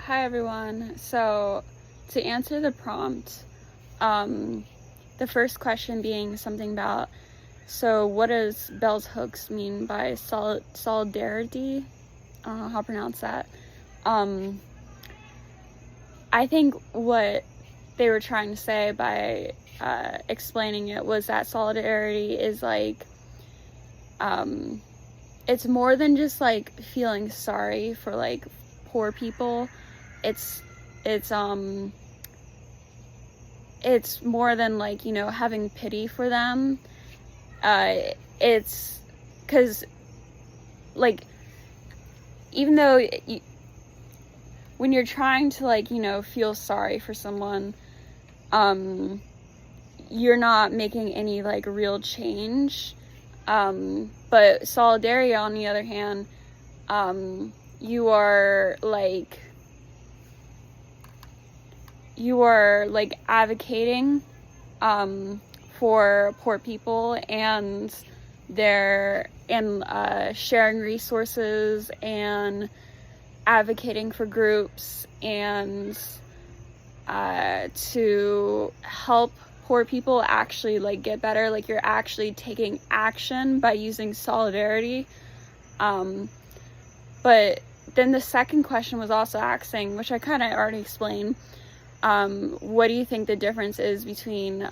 Hi everyone. So to answer the prompt, the first question being something about, so what does Bell's Hooks mean by solidarity? I don't know how to pronounce that. I think what they were trying to say by explaining it was that solidarity is like, it's more than just like feeling sorry for like poor people. It's more than like, having pity for them. It's because like, even though when you're trying to like, feel sorry for someone, you're not making any like real change. But solidarity, on the other hand, you are like advocating for poor people and sharing resources and advocating for groups and to help poor people actually like get better. Like, you're actually taking action by using solidarity. But then the second question was also asking, which I kind of already explained, what do you think the difference is between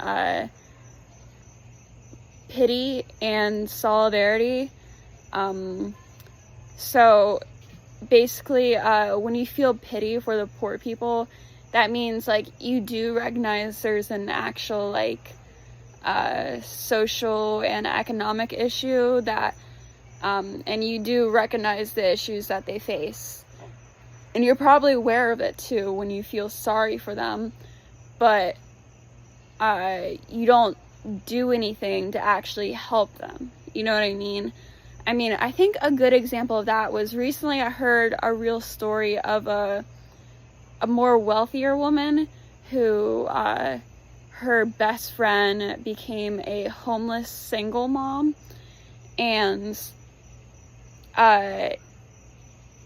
pity and solidarity? So basically, when you feel pity for the poor people, that means like you do recognize there's an actual like social and economic issue that and you do recognize the issues that they face, and you're probably aware of it too when you feel sorry for them, but you don't do anything to actually help them. You know what I mean? I think a good example of that was recently I heard a real story of a more wealthier woman who her best friend became a homeless single mom, and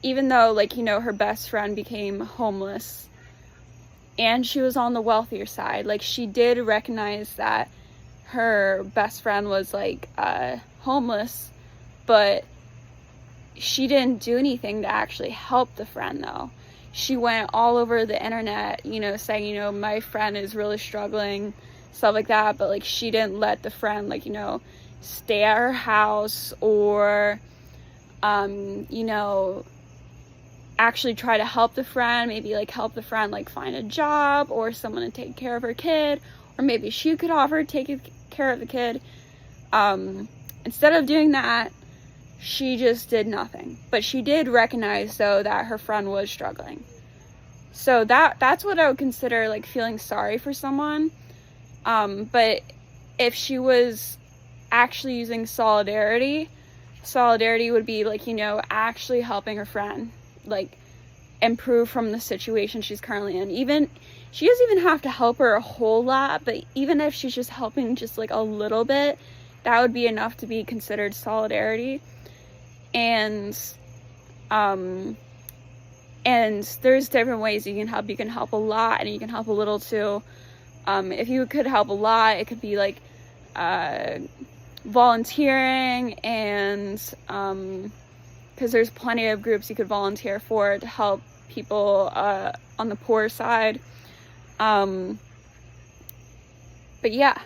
even though like, her best friend became homeless and she was on the wealthier side, like, she did recognize that her best friend was like homeless, but she didn't do anything to actually help the friend though. She went all over the internet, saying, my friend is really struggling, stuff like that, but like, she didn't let the friend like, stay at her house or actually try to help the friend, maybe like help the friend like find a job or someone to take care of her kid, or maybe she could offer to take care of the kid. Instead of doing that, she just did nothing. But she did recognize though that her friend was struggling. So that's what I would consider like feeling sorry for someone. But if she was actually using solidarity would be like, actually helping her friend like improve from the situation she's currently in. Even she doesn't even have to help her a whole lot, but even if she's just helping just like a little bit, that would be enough to be considered solidarity. And there's different ways you can help. You can help a lot and you can help a little too. If you could help a lot, it could be like volunteering, and because there's plenty of groups you could volunteer for to help people on the poor side. But yeah.